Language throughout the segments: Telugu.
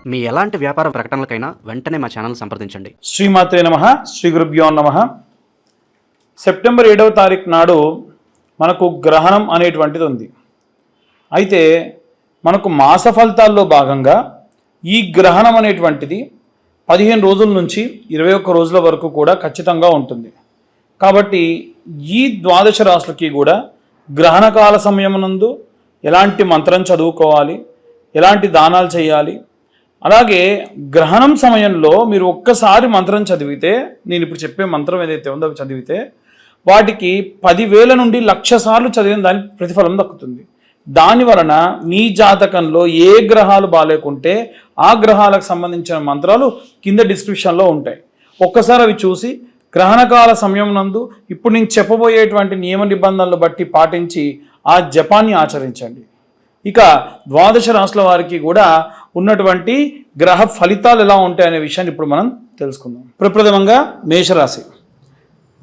మీ ఎలాంటి వ్యాపార ప్రకటనలకైనా వెంటనే మా ఛానల్ సంప్రదించండి. శ్రీమాత్రే నమః. శ్రీ గురుభ్యో నమః. సెప్టెంబర్ 7వ తారీఖు నాడు మనకు గ్రహణం అనేటువంటిది ఉంది. అయితే మనకు మాస ఫలితాల్లో భాగంగా ఈ గ్రహణం అనేటువంటిది 15 రోజుల నుంచి 21 రోజుల వరకు కూడా ఖచ్చితంగా ఉంటుంది. కాబట్టి ఈ ద్వాదశ రాశులకి కూడా గ్రహణకాల సమయమునందు ఎలాంటి మంత్రం చదువుకోవాలి, ఎలాంటి దానాలు చేయాలి, అలాగే గ్రహణం సమయంలో మీరు ఒక్కసారి మంత్రం చదివితే, నేను ఇప్పుడు చెప్పే మంత్రం ఏదైతే ఉందో అవి చదివితే వాటికి 10,000 నుండి 1,00,000 సార్లు చదివిన దానికి ప్రతిఫలం దక్కుతుంది. దాని వలన మీ జాతకంలో ఏ గ్రహాలు బాగాలేకుంటే ఆ గ్రహాలకు సంబంధించిన మంత్రాలు కింద డిస్క్రిప్షన్లో ఉంటాయి. ఒక్కసారి అవి చూసి గ్రహణకాల సమయం నందు ఇప్పుడు నేను చెప్పబోయేటువంటి నియమ నిబంధనలు బట్టి పాటించి ఆ జపాన్ని ఆచరించండి. ఇక ద్వాదశ రాశుల వారికి కూడా ఉన్నటువంటి గ్రహ ఫలితాలు ఎలా ఉంటాయనే విషయాన్ని ఇప్పుడు మనం తెలుసుకుందాం. ప్రప్రథమంగా మేషరాశి.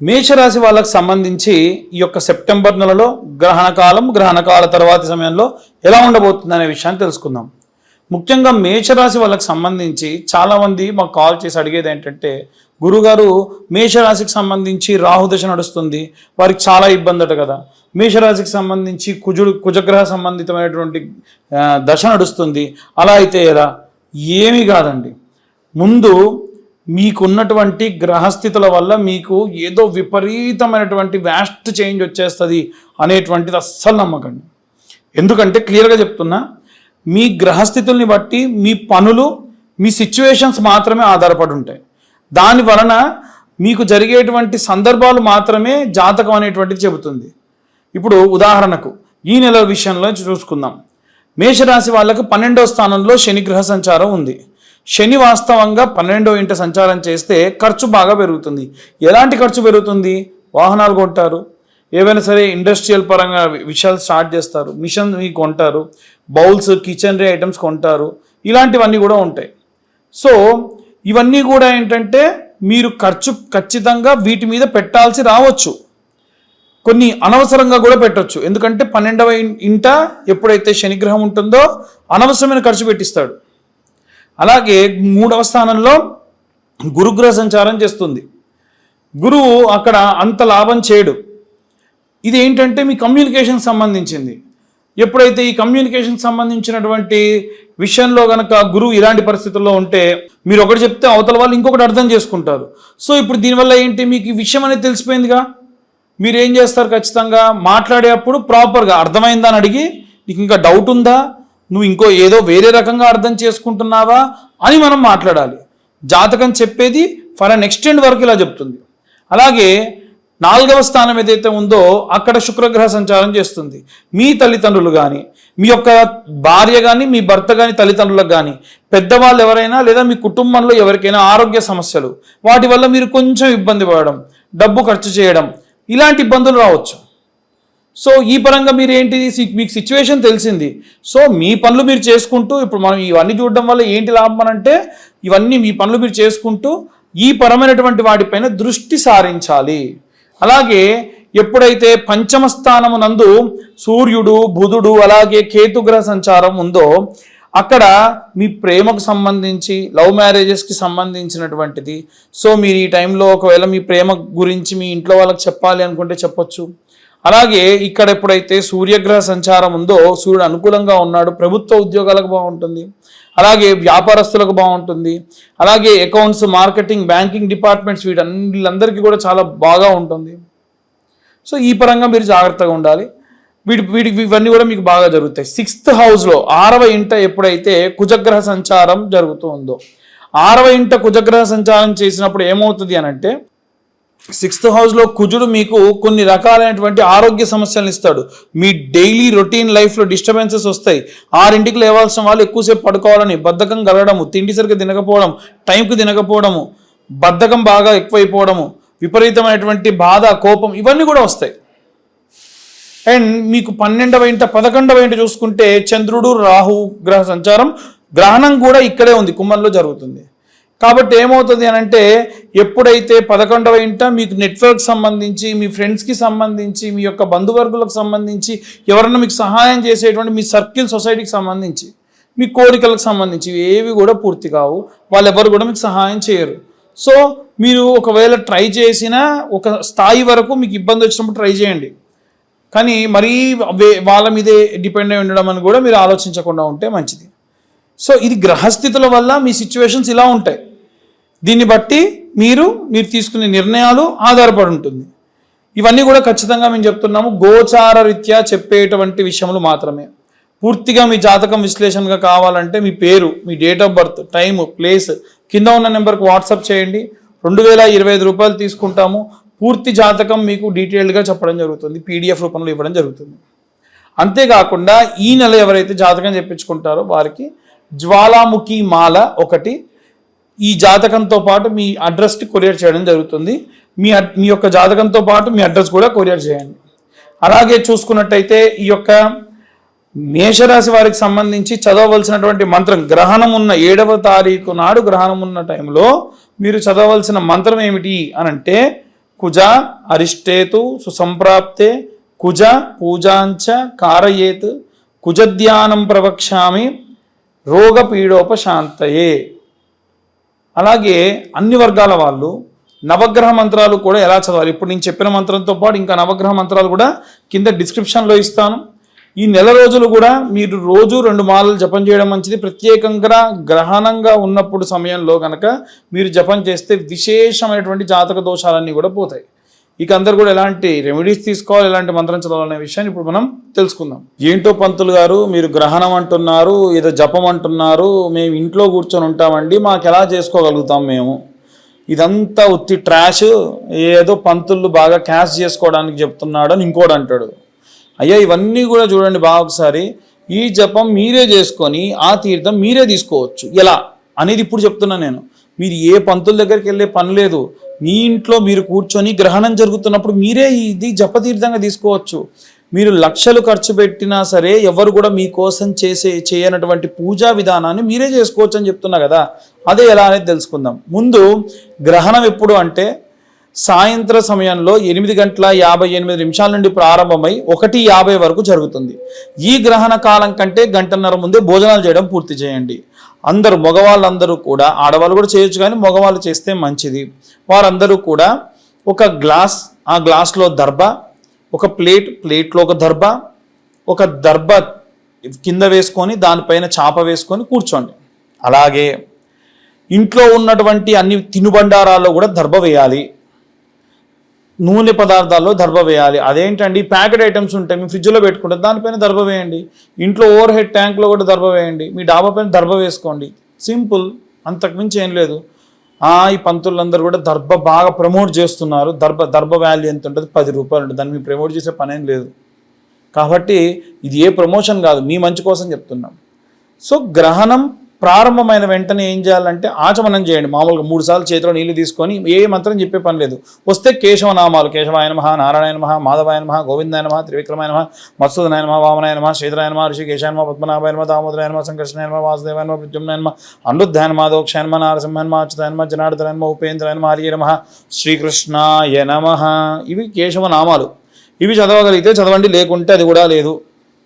మేషరాశి వాళ్ళకు సంబంధించి ఈ యొక్క సెప్టెంబర్ నెలలో గ్రహణకాల తర్వాతి సమయంలో ఎలా ఉండబోతుంది అనే విషయాన్ని తెలుసుకుందాం. ముఖ్యంగా మేషరాశి వాళ్ళకి సంబంధించి చాలామంది మాకు కాల్ చేసి అడిగేది ఏంటంటే, గురుగారు మేషరాశికి సంబంధించి రాహుదశ నడుస్తుంది, వారికి చాలా ఇబ్బంది అట కదా, మేషరాశికి సంబంధించి కుజగ్రహ సంబంధితమైనటువంటి దశ నడుస్తుంది, అలా అయితే ఎలా? ఏమీ కాదండి. ముందు మీకున్నటువంటి గ్రహస్థితుల వల్ల మీకు ఏదో విపరీతమైనటువంటి వ్యాస్ట్ చేంజ్ వచ్చేస్తుంది అనేటువంటిది అస్సలు నమ్మకండి. ఎందుకంటే క్లియర్గా చెప్తున్నా, మీ గ్రహస్థితుల్ని బట్టి మీ పనులు, మీ సిచ్యువేషన్స్ మాత్రమే ఆధారపడి ఉంటాయి. దాని వలన మీకు జరిగేటువంటి సందర్భాలు మాత్రమే జాతకం అనేటువంటిది చెబుతుంది. ఇప్పుడు ఉదాహరణకు ఈ నెల విషయంలో చూసుకుందాం. మేషరాశి వాళ్ళకు 12వ స్థానంలో శని గ్రహ సంచారం ఉంది. శని వాస్తవంగా 12వ ఇంట సంచారం చేస్తే ఖర్చు బాగా పెరుగుతుంది. ఎలాంటి ఖర్చు పెరుగుతుంది? వాహనాలు కొంటారు, ఏవైనా సరే ఇండస్ట్రియల్ పరంగా విషయాలు స్టార్ట్ చేస్తారు, మిషన్ కొంటారు, బౌల్స్, కిచెనరీ ఐటమ్స్ కొంటారు, ఇలాంటివన్నీ కూడా ఉంటాయి. సో ఇవన్నీ కూడా ఏంటంటే మీరు ఖర్చు ఖచ్చితంగా వీటి మీద పెట్టాల్సి రావచ్చు. కొన్ని అనవసరంగా కూడా పెట్టవచ్చు. ఎందుకంటే 12వ ఇంట ఎప్పుడైతే శనిగ్రహం ఉంటుందో అనవసరమైన ఖర్చు పెట్టిస్తాడు. అలాగే 3వ స్థానంలో గురుగ్రహ సంచారం చేస్తుంది. గురువు అక్కడ అంత లాభం చేయడు. ఇది ఏంటంటే మీ కమ్యూనికేషన్ సంబంధించింది. ఎప్పుడైతే ఈ కమ్యూనికేషన్ సంబంధించినటువంటి విషయంలో కనుక గురువు ఇలాంటి పరిస్థితుల్లో ఉంటే మీరు ఒకటి చెప్తే అవతల వాళ్ళు ఇంకొకటి అర్థం చేసుకుంటారు. సో ఇప్పుడు దీనివల్ల ఏంటి, మీకు ఈ విషయం అనేది తెలిసిపోయిందిగా, మీరు ఏం చేస్తారు, ఖచ్చితంగా మాట్లాడేటప్పుడు ప్రాపర్గా అర్థమైందా అని అడిగి, నీకు ఇంకా డౌట్ ఉందా, నువ్వు ఇంకో ఏదో వేరే రకంగా అర్థం చేసుకుంటున్నావా అని మనం మాట్లాడాలి. జాతకం చెప్పేది ఫర్ అన్ ఎక్స్టెండ్ వరకు ఇలా చెప్తుంది. అలాగే 4వ స్థానం ఏదైతే ఉందో అక్కడ శుక్రగ్రహ సంచారం చేస్తుంది. మీ తల్లిదండ్రులు కానీ, మీ యొక్క భార్య కానీ, మీ భర్త కానీ, తల్లిదండ్రులకు కానీ, పెద్దవాళ్ళు ఎవరైనా లేదా మీ కుటుంబంలో ఎవరికైనా ఆరోగ్య సమస్యలు, వాటి వల్ల మీరు కొంచెం ఇబ్బంది పడడం, డబ్బు ఖర్చు చేయడం, ఇలాంటి ఇబ్బందులు రావచ్చు. సో ఈ పరంగా మీరు ఏంటిది, మీకు సిచ్యువేషన్ తెలిసింది. సో మీ పనులు మీరు చేసుకుంటూ, ఇప్పుడు మనం ఇవన్నీ చూడడం వల్ల ఏంటి లాభం అంటే, ఇవన్నీ మీ పనులు మీరు చేసుకుంటూ ఈ పరమైనటువంటి వాటిపైన దృష్టి సారించాలి. అలాగే ఎప్పుడైతే 5వ స్థానము నందు సూర్యుడు, బుధుడు, అలాగే కేతుగ్రహ సంచారం ఉందో అక్కడ మీ ప్రేమకు సంబంధించి, లవ్ మ్యారేజెస్కి సంబంధించినటువంటిది. సో మీరు ఈ టైంలో ఒకవేళ మీ ప్రేమ గురించి మీ ఇంట్లో వాళ్ళకి చెప్పాలి అనుకుంటే చెప్పొచ్చు. అలాగే ఇక్కడ ఎప్పుడైతే సూర్యగ్రహ సంచారం ఉందో, సూర్యుడు అనుకూలంగా ఉన్నాడు, ప్రభుత్వ ఉద్యోగాలకు బాగుంటుంది, అలాగే వ్యాపారస్తులకు బాగుంటుంది, అలాగే అకౌంట్స్, మార్కెటింగ్, బ్యాంకింగ్ డిపార్ట్మెంట్స్ వీళ్ళందరికీ కూడా చాలా బాగా ఉంటుంది. సో ఈ పరంగా మీరు జాగ్రత్తగా ఉండాలి. ఇవన్నీ కూడా మీకు బాగా జరుగుతాయి. 6th హౌస్లో 6వ ఇంట ఎప్పుడైతే కుజగ్రహ సంచారం జరుగుతూ ఉందో, 6వ ఇంట కుజగ్రహ సంచారం చేసినప్పుడు ఏమవుతుంది అని అంటే, 6th హౌస్లో కుజుడు మీకు కొన్ని రకాలైనటువంటి ఆరోగ్య సమస్యలను ఇస్తాడు. మీ డైలీ రొటీన్ లైఫ్లో డిస్టర్బెన్సెస్ వస్తాయి. 6ంటికి లేవాల్సిన వాళ్ళు ఎక్కువసేపు పడుకోవాలని, బద్ధకం కలగడము, తిండి సరిగ్గా తినకపోవడం, టైంకి తినకపోవడము, బద్ధకం బాగా ఎక్కువైపోవడము, విపరీతమైనటువంటి బాధ, కోపం, ఇవన్నీ కూడా వస్తాయి. అండ్ మీకు 12వ ఇంట 11వ ఇంట చూసుకుంటే చంద్రుడు, రాహు గ్రహ సంచారం, గ్రహణం కూడా ఇక్కడే ఉంది, కుంభంలో జరుగుతుంది. కాబట్టి ఏమవుతుంది అని అంటే, ఎప్పుడైతే 11వ ఇంట మీకు నెట్వర్క్ సంబంధించి, మీ ఫ్రెండ్స్కి సంబంధించి, మీ యొక్క బంధువర్గులకు సంబంధించి, ఎవరన్నా మీకు సహాయం చేసేటువంటి మీ సర్కిల్, సొసైటీకి సంబంధించి మీ కోరికలకు సంబంధించి ఏవి కూడా పూర్తి కావు, వాళ్ళెవరు కూడా మీకు సహాయం చేయరు. సో మీరు ఒకవేళ ట్రై చేసినా ఒక స్థాయి వరకు మీకు ఇబ్బంది వచ్చినప్పుడు ట్రై చేయండి, కానీ మరీ వాళ్ళ మీదే డిపెండ్ అయి ఉండడం అని కూడా మీరు ఆలోచించకుండా ఉంటే మంచిది. సో ఇది గ్రహస్థితుల వల్ల మీ సిచ్యువేషన్స్ ఇలా ఉంటాయి. దీన్ని బట్టి మీరు తీసుకునే నిర్ణయాలు ఆధారపడి ఉంటుంది. ఇవన్నీ కూడా ఖచ్చితంగా మేము చెప్తున్నాము గోచార రీత్యా చెప్పేటువంటి విషయములు మాత్రమే. పూర్తిగా మీ జాతకం విశ్లేషణగా కావాలంటే మీ పేరు, మీ date of birth, time, place కింద ఉన్న నెంబర్కి వాట్సాప్ చేయండి. 2025 రూపాయలు తీసుకుంటాము. పూర్తి జాతకం మీకు డీటెయిల్డ్గా చెప్పడం జరుగుతుంది, పీడిఎఫ్ రూపంలో ఇవ్వడం జరుగుతుంది. అంతేకాకుండా ఈ నెల ఎవరైతే జాతకం చెప్పించుకుంటారో వారికి జ్వాలాముఖి మాల ఒకటి ఈ జాతకంతో పాటు మీ అడ్రస్కి కొరియర్ చేయడం జరుగుతుంది. మీ యొక్క జాతకంతో పాటు మీ అడ్రస్ కూడా కొరియర్ చేయండి. అలాగే చూసుకున్నట్టయితే ఈ యొక్క మేషరాశి వారికి సంబంధించి చదవవలసినటువంటి మంత్రం, గ్రహణం ఉన్న 7వ తారీఖు నాడు గ్రహణం ఉన్న టైంలో మీరు చదవవలసిన మంత్రం ఏమిటి అని అంటే కుజ అరిష్టేతు సుసంప్రాప్తే కుజ పూజాంచ కారయేత్ కుజధ్యానం ప్రవక్ష్యామి రోగపీడోపశాంతయే. అలాగే అన్ని వర్గాల వాళ్ళు నవగ్రహ మంత్రాలు కూడా ఎలా చదవాలి, ఇప్పుడు నేను చెప్పిన మంత్రంతో పాటు ఇంకా నవగ్రహ మంత్రాలు కూడా కింద డిస్క్రిప్షన్లో ఇస్తాను. ఈ నెల రోజులు కూడా మీరు రోజు 2 మాలలు జపం చేయడం మంచిది. ప్రత్యేకంగా గ్రహణంగా ఉన్నప్పుడు సమయంలో కనుక మీరు జపం చేస్తే విశేషమైనటువంటి జాతక దోషాలన్నీ కూడా పోతాయి. ఇక అందరు కూడా ఎలాంటి రెమెడీస్ తీసుకోవాలి, ఎలాంటి మంత్రం చదవాలనే విషయాన్ని ఇప్పుడు మనం తెలుసుకుందాం. ఏంటో పంతులు గారు మీరు గ్రహణం అంటున్నారు, ఏదో జపం అంటున్నారు, మేము ఇంట్లో కూర్చొని ఉంటామండి, మాకు ఎలా చేసుకోగలుగుతాం మేము? ఇదంతా ఉత్తి ట్రాష్, ఏదో పంతులు బాగా క్యాష్ చేసుకోవడానికి చెప్తున్నాడు అని ఇంకోటి అంటాడు. అయ్యా ఇవన్నీ కూడా చూడండి బాగా ఒకసారి. ఈ జపం మీరే చేసుకొని ఆ తీర్థం మీరే తీసుకోవచ్చు. ఎలా అనేది ఇప్పుడు చెప్తున్నాను నేను. మీరు ఏ పంతుల దగ్గరికి వెళ్ళే పని లేదు. మీ ఇంట్లో మీరు కూర్చొని గ్రహణం జరుగుతున్నప్పుడు మీరే ఇది జపతీర్థంగా తీసుకోవచ్చు. మీరు లక్షలు ఖర్చు పెట్టినా సరే ఎవరు కూడా మీకోసం చేయనటువంటి పూజా విధానాన్ని మీరే చేసుకోవచ్చు అని చెప్తున్నా కదా. అదే ఎలా అనేది తెలుసుకుందాం. ముందు గ్రహణం ఎప్పుడు అంటే సాయంత్ర సమయంలో 8:58 నుండి ప్రారంభమై 1:50 వరకు జరుగుతుంది. ఈ గ్రహణ కాలం కంటే 1:30 ముందే భోజనాలు చేయడం పూర్తి చేయండి. అందరూ మగవాళ్ళందరూ కూడా, ఆడవాళ్ళు కూడా చేయొచ్చు కానీ మగవాళ్ళు చేస్తే మంచిది. వారందరూ కూడా ఒక గ్లాస్, ఆ గ్లాస్లో దర్భ, ఒక ప్లేట్లో ఒక దర్భ కింద వేసుకొని దానిపైన చాప వేసుకొని కూర్చోండి. అలాగే ఇంట్లో ఉన్నటువంటి అన్ని తినుబండారాల్లో కూడా దర్భ వేయాలి. నూనె పదార్థాల్లో దర్భ వేయాలి. అదేంటండి ప్యాకెట్ ఐటమ్స్ ఉంటాయి, మీ ఫ్రిడ్జ్లో పెట్టుకుంటారు, దానిపైన దర్భ వేయండి. ఇంట్లో ఓవర్ హెడ్ ట్యాంక్లో కూడా దర్భ వేయండి. మీ డాబా పైన దర్భ వేసుకోండి. సింపుల్, అంతకుమించి ఏం లేదు. ఈ పంతులందరూ కూడా దర్భ బాగా ప్రమోట్ చేస్తున్నారు. దర్భ వాల్యూ ఎంత ఉంటుంది? 10 రూపాయలు ఉంటుంది. దాన్ని మీరు ప్రమోట్ చేసే పని ఏం లేదు. కాబట్టి ఇది ఏ ప్రమోషన్ కాదు, మీ మంచి కోసం చెప్తున్నాం. సో గ్రహణం ప్రారంభమైన వెంటనే ఏం చేయాలంటే ఆచమనం చేయండి. మామూలుగా 3 సార్లు చేతిలో నీళ్లు తీసుకొని ఏ మంత్రం చెప్పే పని లేదు. వస్తే కేశవనామాలు, కేశవాయ నమః, నారాయణ నమః, మాధవాయ నమః, గోవిందాయ నమః, త్రివిక్రమాయ నమః, మత్సూదనాయ నమః, వామనాయ నమః, శ్రీధరాయ నమః, ఋషికేశాయ నమః, పద్మనాభాయ నమః, దామోదరాయ నమః, సంకర్షణాయ నమః, వాసుదేవాయ నమః, ప్రద్యుమ్నాయ నమః, అనిరుద్ధాయ నమః, దోక్షాయ నమః, నారసింహాయ నమః, అచ్యుతాయ నమః, జనార్దనాయ నమః, ఉపేంద్రాయ నమః, హరియే నమః, శ్రీకృష్ణాయ నమః. ఇవి కేశవనామాలు. ఇవి చదవగలిగితే చదవండి, లేకుంటే అది కూడా లేదు.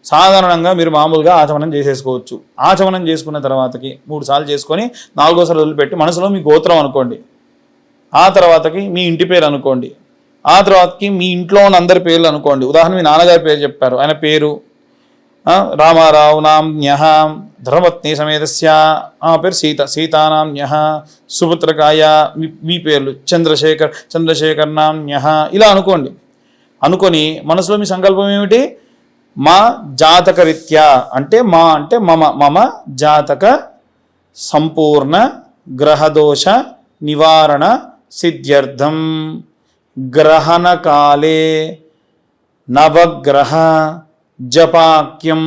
సాధారణంగా మీరు మామూలుగా ఆచమనం చేసేసుకోవచ్చు. ఆచమనం చేసుకున్న తర్వాతకి 3 సార్లు చేసుకొని 4వ సారి వదిలిపెట్టి మనసులో మీ గోత్రం అనుకోండి. ఆ తర్వాతకి మీ ఇంటి పేరు అనుకోండి. ఆ తర్వాతకి మీ ఇంట్లో ఉన్న అందరి పేర్లు అనుకోండి. ఉదాహరణ మీ నాన్నగారి పేరు చెప్పారు, ఆయన పేరు రామారావు నామ్న్యః, ధర్మపత్ని సమేతస్య పేరు సీతానామ్న్యః, సుపుత్రకాయ మీ పేర్లు చంద్రశేఖర్ నామ్న్యః, ఇలా అనుకోండి. అనుకొని మనసులో మీ సంకల్పం ఏమిటి? మా జాతక రీత్యా అంటే మమ జాతక సంపూర్ణ గ్రహదోష నివారణ సిద్ధ్యర్థం గ్రహణ కాలే నవగ్రహ జపాక్యం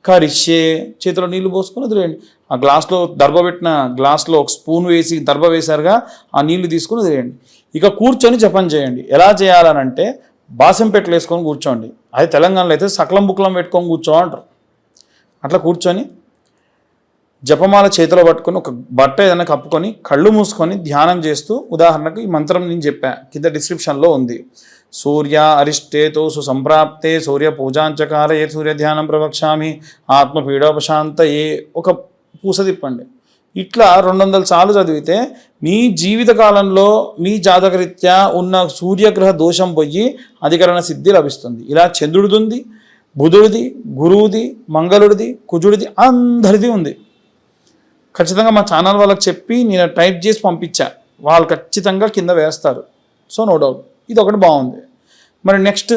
కరిష్యే. చేతిలో నీళ్లు పోసుకొని వదిలేయండి. ఆ గ్లాస్లో దర్భ పెట్టిన గ్లాస్లో ఒక స్పూన్ వేసి దర్భ వేశారుగా, ఆ నీళ్లు తీసుకుని వదిలేయండి. ఇక కూర్చొని జపం చేయండి. ఎలా చేయాలనంటే బాసం పెట్టలు వేసుకొని కూర్చోండి. అది తెలంగాణలో అయితే సకలం బుక్లం పెట్టుకొని కూర్చో అంటారు. అట్లా కూర్చొని జపమాల చేతిలో పట్టుకొని ఒక బట్ట ఏదైనా కప్పుకొని కళ్ళు మూసుకొని ధ్యానం చేస్తూ, ఉదాహరణకు ఈ మంత్రం నేను చెప్పా కింద డిస్క్రిప్షన్లో ఉంది, సూర్య అరిష్టేతో సుసంప్రాప్తే సూర్య పూజాంచకారయే సూర్య ధ్యానం ప్రవక్ష్యామి ఆత్మపీడోపశాంత ఏ ఒక పూస తిప్పండి. ఇట్లా 200 సార్లు చదివితే మీ జీవిత కాలంలో మీ జాతకరీత్యా ఉన్న సూర్యగ్రహ దోషం పోయి అధికరణ సిద్ధి లభిస్తుంది. ఇలా చంద్రుడిది ఉంది, బుధుడిది, గురువుది, మంగళుడిది, కుజుడిది, అందరిది ఉంది. ఖచ్చితంగా మా ఛానల్ వాళ్ళకి చెప్పి నేను టైప్ చేసి పంపించా, వాళ్ళు ఖచ్చితంగా కింద వేస్తారు. సో నో డౌట్ ఇది ఒకటి బాగుంది. మరి నెక్స్ట్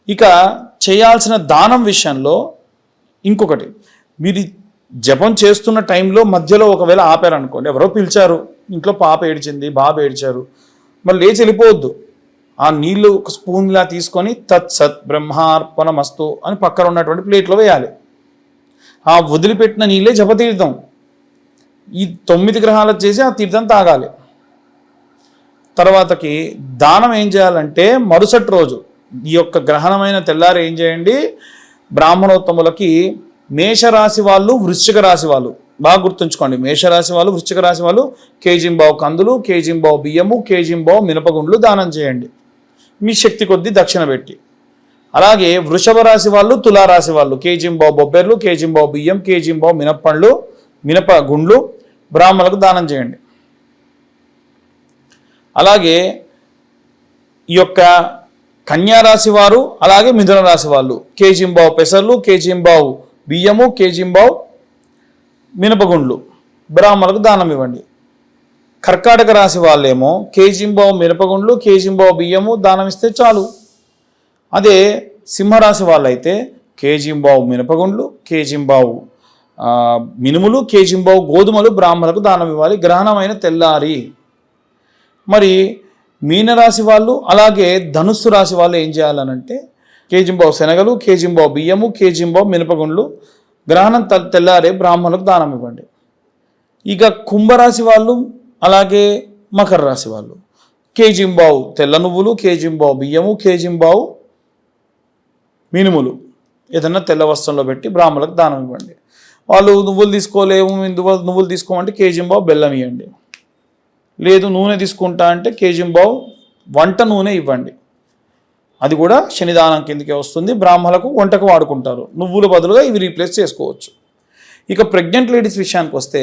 ఇక చేయాల్సిన దానం విషయంలో ఇంకొకటి, మీరు జపం చేస్తున్న టైంలో మధ్యలో ఒకవేళ ఆపారనుకోండి, ఎవరో పిలిచారు, ఇంట్లో పాప ఏడ్చింది, బాబు ఏడ్చారు, మరి లేచి వెళ్ళిపోవద్దు. ఆ నీళ్లు ఒక స్పూన్లా తీసుకొని తత్సత్ బ్రహ్మార్పణమస్తు అని పక్కన ఉన్నటువంటి ప్లేట్లో వేయాలి. ఆ వదిలిపెట్టిన నీళ్ళే జపతీర్థం. ఈ 9 గ్రహాలకు చేసి ఆ తీర్థం తాగాలి. తర్వాతకి దానం ఏం చేయాలంటే మరుసటి రోజు ఈ యొక్క గ్రహణమైన తెల్లారి ఏం చేయండి, బ్రాహ్మణోత్తములకి మేషరాశి వాళ్ళు, వృశ్చిక రాశి వాళ్ళు బాగా గుర్తుంచుకోండి. మేషరాశి వాళ్ళు, వృశ్చిక రాశి వాళ్ళు కేజింబావు కందులు, కేజింబావు బియ్యము, కేజింబావు మినపగుండ్లు దానం చేయండి మీ శక్తి కొద్దీ దక్షిణ పెట్టి. అలాగే వృషభ రాశి వాళ్ళు, తులారాశి వాళ్ళు కేజింబావు బొబ్బెర్లు, కేజింబావు బియ్యం, కేజింబావు మినప్పండ్లు, మినపగుండ్లు బ్రాహ్మణులకు దానం చేయండి. అలాగే ఈ యొక్క కన్యారాశి వారు, అలాగే మిథున రాశి వాళ్ళు కేజింబావు పెసర్లు, కేజింబావు బియ్యము, కేజింబావు మినపగుండ్లు బ్రాహ్మణులకు దానం ఇవ్వండి. కర్కాటక రాశి వాళ్ళేమో కేజింబావు మినపగుండ్లు, కేజింబావు బియ్యము దానం ఇస్తే చాలు. అదే సింహరాశి వాళ్ళైతే కేజింబావు మినపగుండ్లు, కేజింబావు మినుములు, కేజింబావు గోధుమలు బ్రాహ్మణులకు దానం ఇవ్వాలి గ్రహణమైన తెల్లారి. మరి మీనరాశి వాళ్ళు, అలాగే ధనుస్సు రాశి వాళ్ళు ఏం చేయాలనంటే కేజింబావు శనగలు, కేజింబావు బియ్యము, కేజింబావు మినపగుండ్లు గ్రహణం తెల్లారే బ్రాహ్మణులకు దానం ఇవ్వండి. ఇక కుంభరాశి వాళ్ళు, అలాగే మకర రాశి వాళ్ళు కేజింబావు తెల్ల నువ్వులు, కేజింబావు బియ్యము, కేజింబావు మినుములు ఏదన్నా తెల్ల వస్త్రంలో పెట్టి బ్రాహ్మణులకు దానం ఇవ్వండి. వాళ్ళు నువ్వులు తీసుకోలేము, నువ్వులు తీసుకోమంటే కేజింబావు బెల్లం ఇవ్వండి. లేదు నూనె తీసుకుంటా అంటే కేజింబావు వంట నూనె ఇవ్వండి. అది కూడా శనిదానం కిందకే వస్తుంది. బ్రాహ్మణులకు వంటకు వాడుకుంటారు. నువ్వుల బదులుగా ఇవి రీప్లేస్ చేసుకోవచ్చు. ఇక ప్రెగ్నెంట్ లేడీస్ విషయానికి వస్తే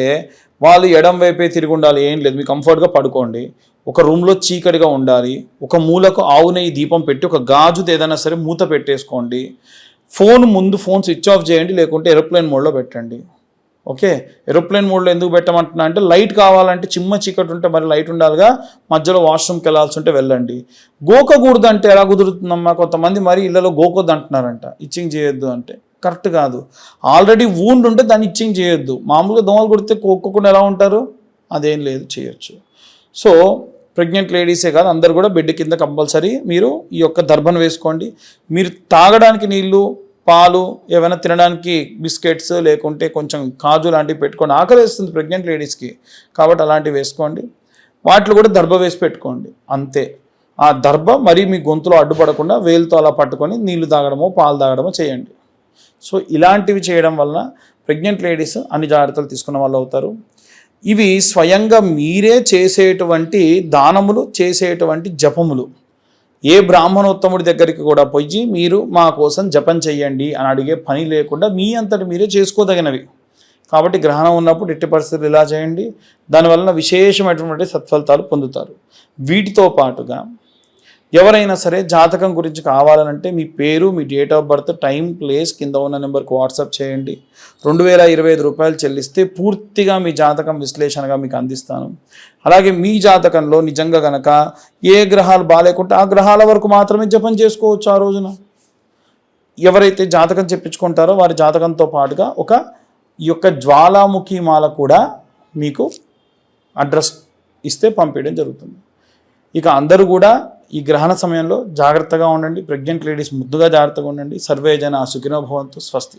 వాళ్ళు ఎడం వైపే తిరిగి ఉండాలి. ఏం లేదు, మీకు కంఫర్ట్గా పడుకోండి. ఒక రూమ్లో చీకటిగా ఉండాలి. ఒక మూలకు ఆవు నెయ్యి దీపం పెట్టి ఒక గాజుది ఏదైనా సరే మూత పెట్టేసుకోండి. ఫోన్ స్విచ్ ఆఫ్ చేయండి, లేకుంటే ఏరోప్లేన్ మోడ్లో పెట్టండి. ఓకే, ఏరోప్లేన్ మోడ్లో ఎందుకు పెట్టమంటున్నా అంటే లైట్ కావాలంటే చిమ్మ చీకటి ఉంటే మరి లైట్ ఉండాలిగా, మధ్యలో వాష్రూమ్కి వెళ్ళాల్సి ఉంటే వెళ్ళండి. గోకకూడదు అంటే ఎలా కుదురుతుందమ్మా? కొంతమంది మరి ఇళ్ళలో గోకొద్దు అంటున్నారంట, ఇచ్చింగ్ చేయొద్దు అంటే కరెక్ట్ కాదు. ఆల్రెడీ వూండ్ ఉంటే దాన్ని ఇచ్చింగ్ చేయొద్దు. మామూలుగా దోమలు కొడితే కోక్కోకుండా ఎలా ఉంటారు? అదేం లేదు, చేయొచ్చు. సో ప్రెగ్నెంట్ లేడీసే కాదు, అందరు కూడా బెడ్ కింద కంపల్సరీ మీరు ఈ యొక్క దర్భను వేసుకోండి. మీరు తాగడానికి నీళ్ళు, పాలు, ఏమైనా తినడానికి బిస్కెట్స్, లేకుంటే కొంచెం కాజు లాంటివి పెట్టుకోండి. ఆకలి వేస్తుంది ప్రెగ్నెంట్ లేడీస్కి, కాబట్టి అలాంటివి వేసుకోండి. వాటిలో కూడా దర్భ వేసి పెట్టుకోండి. అంతే. ఆ దర్భ మరీ మీ గొంతులో అడ్డుపడకుండా వేలుతో అలా పట్టుకొని నీళ్లు తాగడమో పాలు తాగడమో చేయండి. సో ఇలాంటివి చేయడం వలన ప్రెగ్నెంట్ లేడీస్ అన్ని జాగ్రత్తలు తీసుకున్న వాళ్ళు అవుతారు. ఇవి స్వయంగా మీరే చేసేటువంటి దానములు, చేసేటువంటి జపములు. ఏ బ్రాహ్మణోత్తముడి దగ్గరికి కూడా పోయి మీరు మా కోసం జపం చెయ్యండి అని అడిగే పని లేకుండా మీ అంతటి మీరే చేసుకోదగినవి. కాబట్టి గ్రహణం ఉన్నప్పుడు ఎట్టి పరిస్థితులు ఇలా చేయండి. దానివలన విశేషమైనటువంటి సత్ఫలితాలు పొందుతారు. వీటితో పాటుగా ఎవరైనా సరే జాతకం గురించి కావాలనంటే మీ పేరు, మీ date of birth, time, place కింద ఉన్న నెంబర్కి వాట్సాప్ చేయండి. 2025 రూపాయలు చెల్లిస్తే పూర్తిగా మీ జాతకం విశ్లేషణగా మీకు అందిస్తాను. అలాగే మీ జాతకంలో నిజంగా కనుక ఏ గ్రహాలు బాగాలేకుంటే ఆ గ్రహాల వరకు మాత్రమే జపం చేసుకోవచ్చు ఆ రోజున. ఎవరైతే జాతకం చెప్పించుకుంటారో వారి జాతకంతో పాటుగా ఈ యొక్క జ్వాలాముఖి మాల కూడా మీకు అడ్రస్ ఇస్తే పంపించడం జరుగుతుంది. ఇక అందరూ కూడా ఈ గ్రహణ సమయంలో జాగ్రత్తగా ఉండండి. ప్రెగ్నెంట్ లేడీస్ ముద్దుగా జాగ్రత్తగా ఉండండి. సర్వే జన సుఖినో భవంతు. స్వస్తి.